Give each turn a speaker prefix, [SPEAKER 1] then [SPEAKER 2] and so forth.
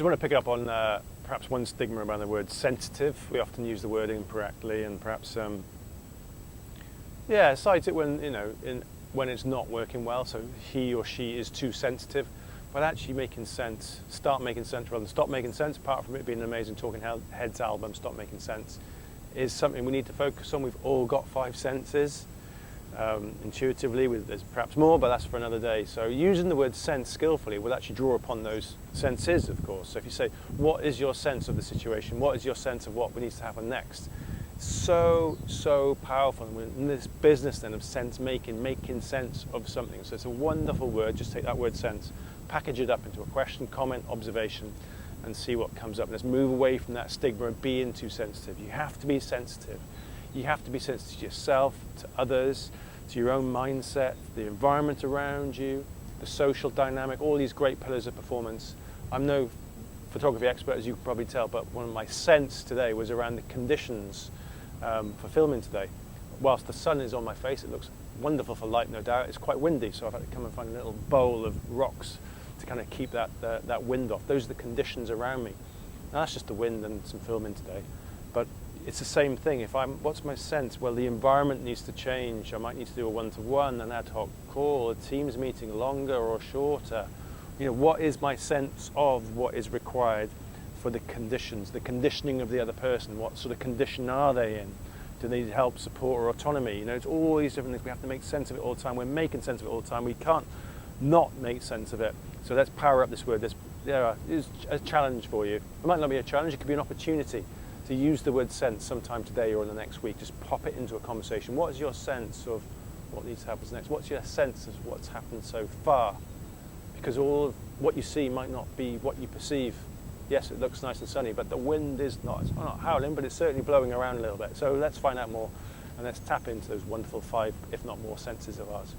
[SPEAKER 1] just want to pick up on perhaps one stigma around the word sensitive. We often use the word incorrectly, and perhaps cite it when when it's not working well. So he or she is too sensitive, but actually making sense. Start making sense rather than stop making sense. Apart from it being an amazing Talking Heads album, Stop Making Sense is something we need to focus on. We've all got 5 senses. Intuitively, there's perhaps more, but that's for another day. So using the word sense skillfully will actually draw upon those senses, of course. So if you say, what is your sense of the situation? What is your sense of what needs to happen next? So powerful. And we're in this business then of sense making sense of something. So it's a wonderful word. Just take that word sense, package it up into a question, comment, observation, and see what comes up. Let's move away from that stigma of being too sensitive. You have to be sensitive. You have to be sensitive to yourself, to others, to your own mindset, the environment around you, the social dynamic, all these great pillars of performance. I'm no photography expert, as you can probably tell, but one of my sense today was around the conditions for filming today. Whilst the sun is on my face, it looks wonderful for light, no doubt. It's quite windy, so I've had to come and find a little bowl of rocks to kind of keep that wind off. Those are the conditions around me. Now, that's just the wind and some filming today. But it's the same thing. What's my sense? Well, the environment needs to change. I might need to do a one-to-one, an ad hoc call, a Teams meeting, longer or shorter. What is my sense of what is required for the conditions, the conditioning of the other person? What sort of condition are they in? Do they need help, support, or autonomy? It's all these different things. We have to make sense of it all the time. We're making sense of it all the time. We can't not make sense of it. So let's power up this word. This is a challenge for you. It might not be a challenge. It could be an opportunity to use the word sense sometime today or in the next week. Just pop it into a conversation. What is your sense of what needs to happen next? What's your sense of what's happened so far? Because all of what you see might not be what you perceive. Yes, it looks nice and sunny, but the wind is not. It's not howling, but it's certainly blowing around a little bit. So let's find out more, and let's tap into those wonderful 5, if not more, senses of ours.